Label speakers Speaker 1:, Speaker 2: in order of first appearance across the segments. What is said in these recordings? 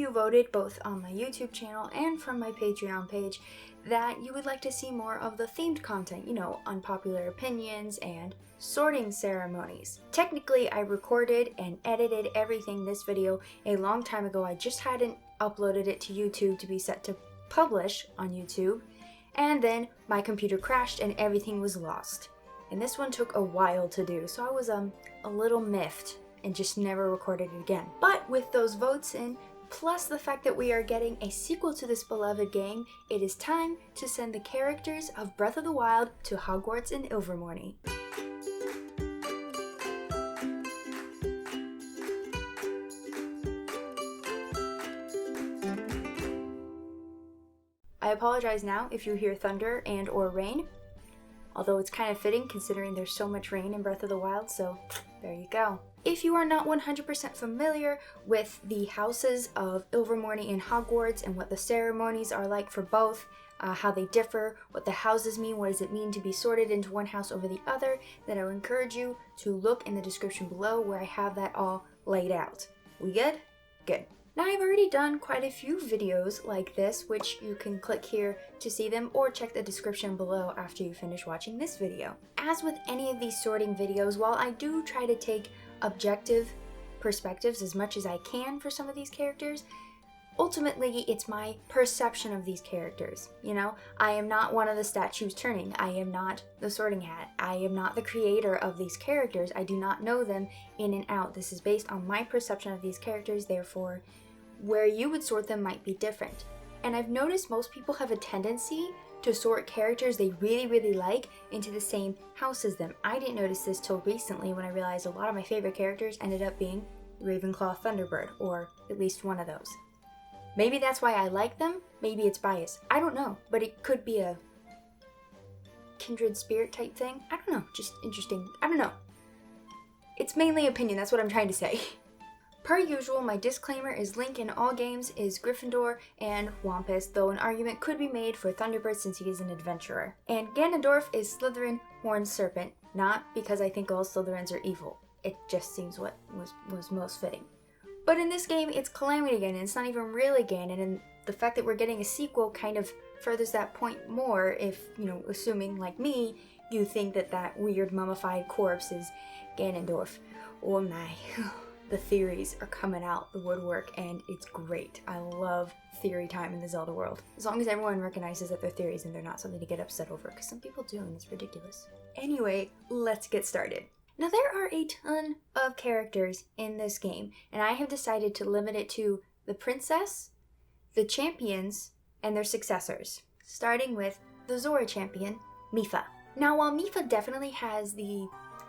Speaker 1: you voted both on my YouTube channel and from my Patreon page that you would like to see more of the themed content, unpopular opinions and sorting ceremonies. Technically, I recorded and edited everything this video a long time ago. I just hadn't uploaded it to YouTube to be set to publish on YouTube, and then my computer crashed and everything was lost. And this one took a while to do, so I was a little miffed and just never recorded it again. But with those votes in, plus the fact that we are getting a sequel to this beloved game, it is time to send the characters of Breath of the Wild to Hogwarts and Ilvermonry. I apologize now if you hear thunder and or rain, although it's kind of fitting considering there's so much rain in Breath of the Wild, so there you go. If you are not 100% familiar with the houses of Ilvermonry and Hogwarts and what the ceremonies are like for both, how they differ, what the houses mean, what does it mean to be sorted into one house over the other, then I would encourage you to look in the description below where I have that all laid out. We good? Good. Now I've already done quite a few videos like this, which you can click here to see them or check the description below after you finish watching this video. As with any of these sorting videos, while I do try to take objective perspectives as much as I can for some of these characters, ultimately it's my perception of these characters. I am not one of the statues turning. I am not the sorting hat. I am not the creator of these characters. I do not know them in and out. This is based on my perception of these characters, therefore where you would sort them might be different. And I've noticed most people have a tendency to sort characters they really, really like into the same house as them. I didn't notice this till recently when I realized a lot of my favorite characters ended up being Ravenclaw, Thunderbird, or at least one of those. Maybe that's why I like them, maybe it's bias. I don't know, but it could be a kindred spirit type thing. I don't know, just interesting. I don't know. It's mainly opinion, that's what I'm trying to say. Per usual, my disclaimer is Link in all games is Gryffindor and Wampus, though an argument could be made for Thunderbird since he is an adventurer. And Ganondorf is Slytherin, Horned Serpent, not because I think all Slytherins are evil. It just seems what was most fitting. But in this game, it's Calamity Ganon, it's not even really Ganon, and the fact that we're getting a sequel kind of furthers that point more if, assuming, like me, you think that weird mummified corpse is Ganondorf. Oh my... The theories are coming out the woodwork and it's great. I love theory time in the Zelda world. As long as everyone recognizes that they're theories and they're not something to get upset over, because some people do and it's ridiculous. Anyway, let's get started. Now there are a ton of characters in this game, and I have decided to limit it to the princess, the champions, and their successors, starting with the Zora champion, Mipha. Now while Mipha definitely has the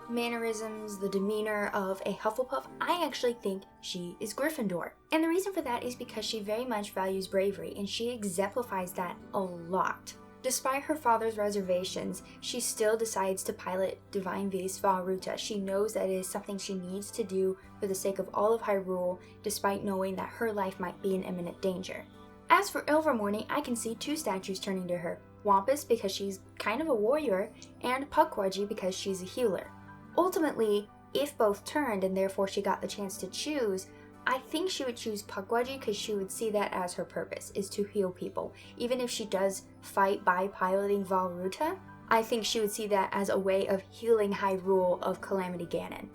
Speaker 1: mannerisms, the demeanor of a Hufflepuff, I actually think she is Gryffindor. And the reason for that is because she very much values bravery, and she exemplifies that a lot. Despite her father's reservations, she still decides to pilot Divine Beast Vah Ruta. She knows that it is something she needs to do for the sake of all of Hyrule, despite knowing that her life might be in imminent danger. As for Ilvermonry, I can see two statues turning to her. Wampus because she's kind of a warrior, and Puckwudgie because she's a healer. Ultimately, if both turned and therefore she got the chance to choose, I think she would choose Puckwudgie because she would see that as her purpose, is to heal people. Even if she does fight by piloting Vah Ruta, I think she would see that as a way of healing Hyrule of Calamity Ganon.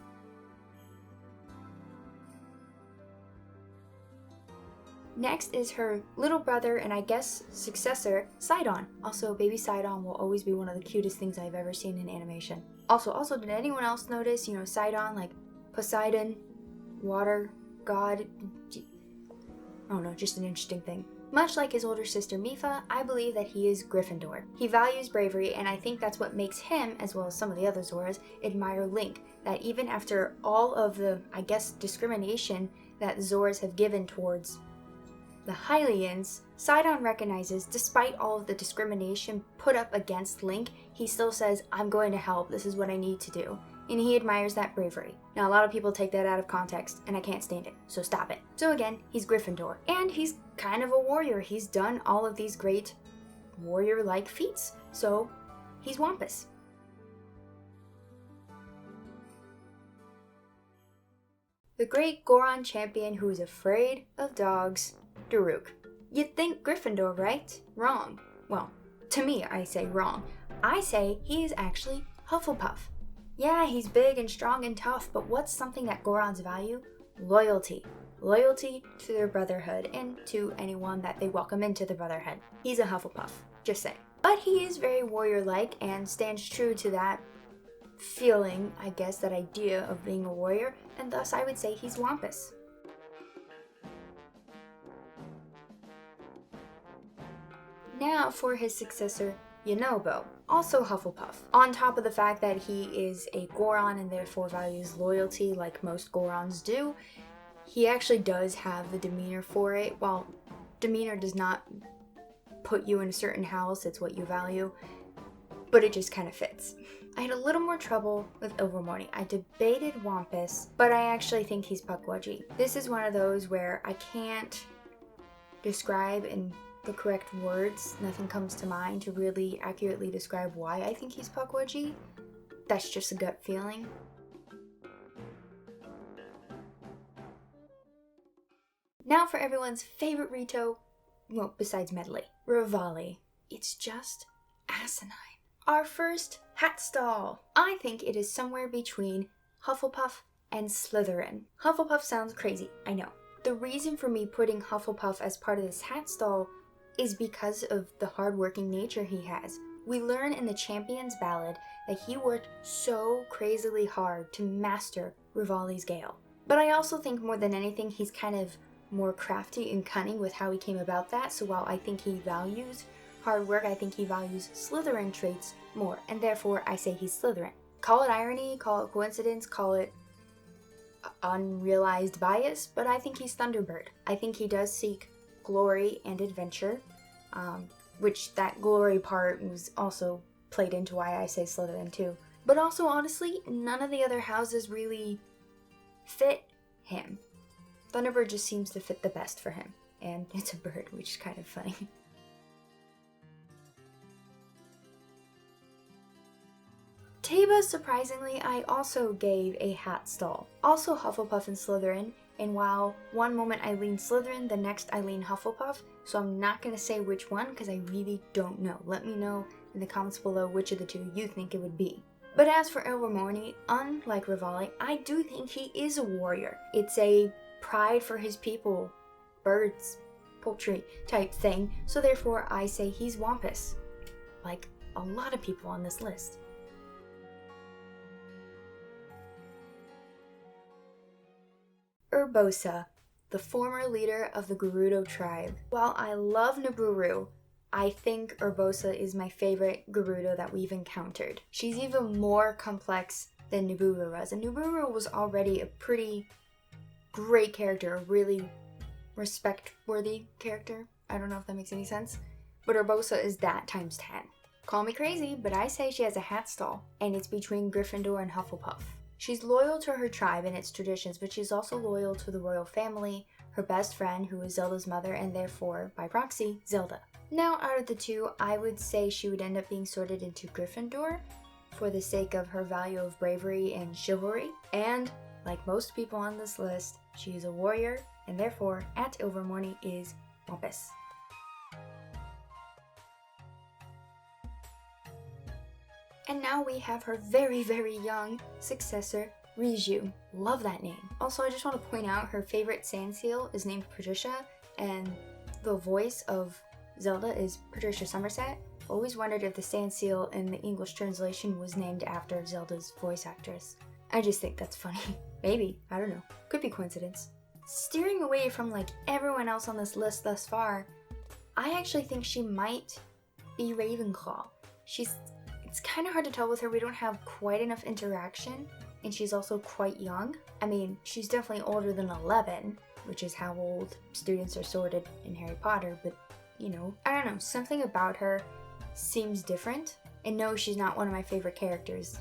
Speaker 1: Next is her little brother and I guess successor, Sidon. Also, baby Sidon will always be one of the cutest things I've ever seen in animation. Also, did anyone else notice, Sidon, like Poseidon, water, god, I don't know, just an interesting thing. Much like his older sister Mipha, I believe that he is Gryffindor. He values bravery, and I think that's what makes him, as well as some of the other Zoras, admire Link. That even after all of the, I guess, discrimination that Zoras have given towards the Hylians, Sidon recognizes, despite all of the discrimination put up against Link, he still says, I'm going to help, this is what I need to do. And he admires that bravery. Now, a lot of people take that out of context, and I can't stand it, so stop it. So again, he's Gryffindor. And he's kind of a warrior. He's done all of these great warrior-like feats, so he's Wampus. The great Goron champion who is afraid of dogs, Daruk. You'd think Gryffindor, right? Wrong. Well, to me, I say wrong. I say he is actually Hufflepuff. Yeah, he's big and strong and tough, but what's something that Gorons value? Loyalty. Loyalty to their brotherhood and to anyone that they welcome into the brotherhood. He's a Hufflepuff, just saying. But he is very warrior-like and stands true to that feeling, I guess, that idea of being a warrior, and thus I would say he's Wampus. Now for his successor, Yonobo, also Hufflepuff. On top of the fact that he is a Goron and therefore values loyalty like most Gorons do, he actually does have the demeanor for it. While demeanor does not put you in a certain house, it's what you value, but it just kind of fits. I had a little more trouble with Ilvermonry. I debated Wampus, but I actually think he's Puckwudgie. This is one of those where I can't describe in the correct words. Nothing comes to mind to really accurately describe why I think he's Puckwudgie. That's just a gut feeling. Now for everyone's favorite Rito, well, besides Medley, Revali. It's just asinine. Our first hat stall. I think it is somewhere between Hufflepuff and Slytherin. Hufflepuff sounds crazy, I know. The reason for me putting Hufflepuff as part of this hat stall is because of the hardworking nature he has. We learn in the Champion's Ballad that he worked so crazily hard to master Revali's Gale. But I also think more than anything he's kind of more crafty and cunning with how he came about that, so while I think he values hard work, I think he values Slytherin traits more, and therefore I say he's Slytherin. Call it irony, call it coincidence, call it unrealized bias, but I think he's Thunderbird. I think he does seek glory and adventure, which that glory part was also played into why I say Slytherin too. But also, honestly, none of the other houses really fit him. Thunderbird just seems to fit the best for him, and it's a bird, which is kind of funny. Taba, surprisingly, I also gave a hat stall. Also Hufflepuff and Slytherin, and while one moment I lean Slytherin, the next I lean Hufflepuff, so I'm not going to say which one because I really don't know. Let me know in the comments below which of the two you think it would be. But as for Ilvermonry, unlike Revali, I do think he is a warrior. It's a pride for his people, birds, poultry type thing, so therefore I say he's Wampus, like a lot of people on this list. Herbosa, the former leader of the Gerudo tribe. While I love Nabooru, I think Herbosa is my favorite Gerudo that we've encountered. She's even more complex than Nabooru was, and Nabooru was already a pretty great character, a really respect-worthy character. I don't know if that makes any sense, but Herbosa is that times 10. Call me crazy, but I say she has a hat stall, and it's between Gryffindor and Hufflepuff. She's loyal to her tribe and its traditions, but she's also loyal to the royal family, her best friend, who is Zelda's mother, and therefore, by proxy, Zelda. Now, out of the two, I would say she would end up being sorted into Gryffindor for the sake of her value of bravery and chivalry, and like most people on this list, she is a warrior, and therefore, at Ilvermonry is Wampus. And now we have her very, very young successor, Riju. Love that name. Also, I just want to point out her favorite sand seal is named Patricia, and the voice of Zelda is Patricia Somerset. Always wondered if the sand seal in the English translation was named after Zelda's voice actress. I just think that's funny. Maybe, I don't know. Could be coincidence. Steering away from like everyone else on this list thus far, I actually think she might be Ravenclaw. It's kind of hard to tell with her. We don't have quite enough interaction, and she's also quite young. I mean, she's definitely older than 11, which is how old students are sorted in Harry Potter, but you know, I don't know, something about her seems different. And no, she's not one of my favorite characters,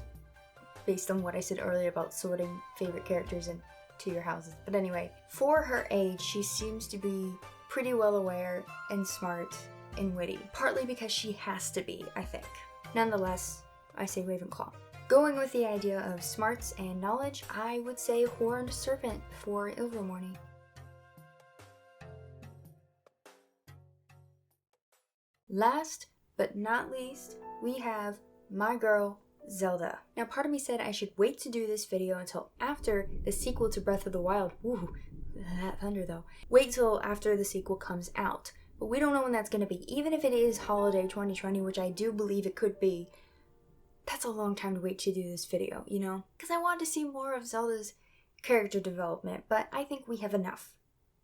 Speaker 1: based on what I said earlier about sorting favorite characters into your houses. But anyway, for her age, she seems to be pretty well aware and smart and witty, partly because she has to be, I think. Nonetheless, I say Ravenclaw. Going with the idea of smarts and knowledge, I would say Horned Serpent for Ilvermonry. Last but not least, we have my girl, Zelda. Now, part of me said I should wait to do this video until after the sequel to Breath of the Wild. Ooh, that thunder though. Wait till after the sequel comes out. But we don't know when that's going to be. Even if it is holiday 2020, which I do believe it could be, that's a long time to wait to do this video, you know? Because I wanted to see more of Zelda's character development, but I think we have enough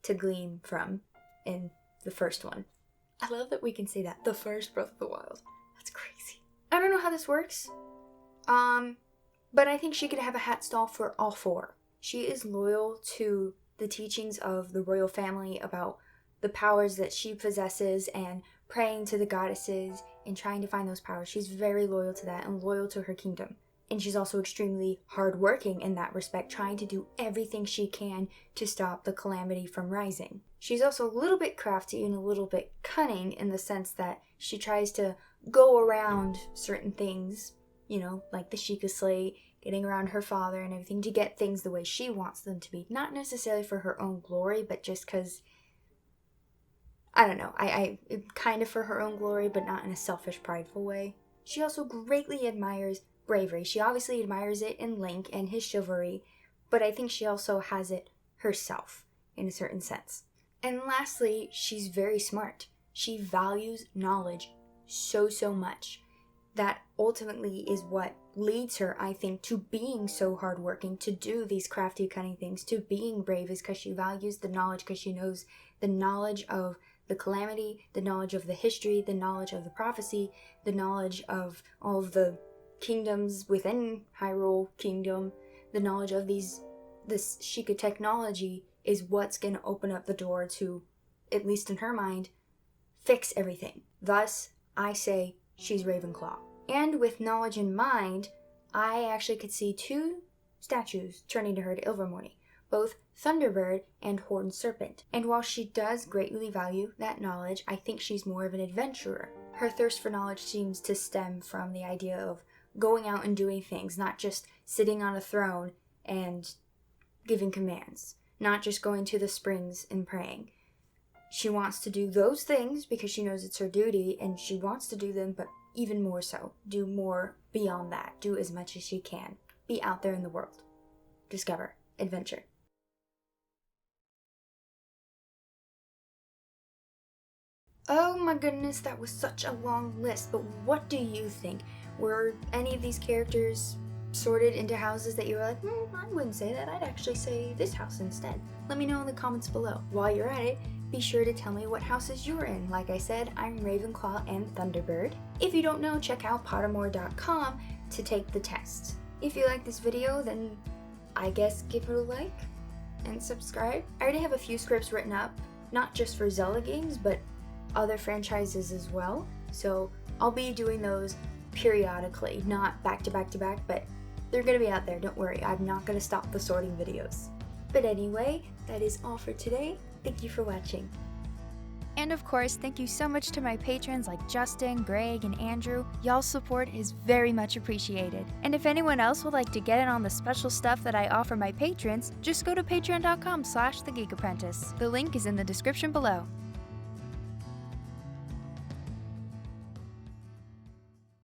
Speaker 1: to glean from in the first one. I love that we can say that. The first Breath of the Wild. That's crazy. I don't know how this works. But I think she could have a hat stall for all four. She is loyal to the teachings of the royal family about the powers that she possesses and praying to the goddesses and trying to find those powers. She's very loyal to that and loyal to her kingdom. And she's also extremely hardworking in that respect, trying to do everything she can to stop the calamity from rising. She's also a little bit crafty and a little bit cunning in the sense that she tries to go around certain things, you know, like the Sheikah Slate, getting around her father and everything to get things the way she wants them to be. Not necessarily for her own glory, but just because, I don't know, I kind of for her own glory, but not in a selfish, prideful way. She also greatly admires bravery. She obviously admires it in Link and his chivalry, but I think she also has it herself in a certain sense. And lastly, she's very smart. She values knowledge so much. That ultimately is what leads her, I think, to being so hardworking, to do these crafty, cunning things, to being brave, is because she values the knowledge, because she knows the knowledge of the calamity, the knowledge of the history, the knowledge of the prophecy, the knowledge of all of the kingdoms within Hyrule Kingdom, the knowledge of this Sheikah technology is what's going to open up the door to, at least in her mind, fix everything. Thus, I say she's Ravenclaw. And with knowledge in mind, I actually could see two statues turning to her to Ilvermonry, both Thunderbird and Horned Serpent. And while she does greatly value that knowledge, I think she's more of an adventurer. Her thirst for knowledge seems to stem from the idea of going out and doing things, not just sitting on a throne and giving commands, not just going to the springs and praying. She wants to do those things because she knows it's her duty, and she wants to do them, but even more so, do more beyond that, do as much as she can, be out there in the world, discover, adventure. Oh my goodness, that was such a long list, but what do you think? Were any of these characters sorted into houses that you were like, I wouldn't say that, I'd actually say this house instead? Let me know in the comments below. While you're at it, be sure to tell me what houses you're in. Like I said, I'm Ravenclaw and Thunderbird. If you don't know, check out pottermore.com to take the test. If you like this video, then I guess give it a like and subscribe. I already have a few scripts written up, not just for Zelda games, but other franchises as well. So I'll be doing those periodically, not back to back to back, but they're gonna be out there, don't worry. I'm not gonna stop the sorting videos. But anyway, that is all for today. Thank you for watching. And of course, thank you so much to my patrons like Justin, Greg, and Andrew. Y'all's support is very much appreciated. And if anyone else would like to get in on the special stuff that I offer my patrons, just go to patreon.com/thegeekapprentice. The link is in the description below.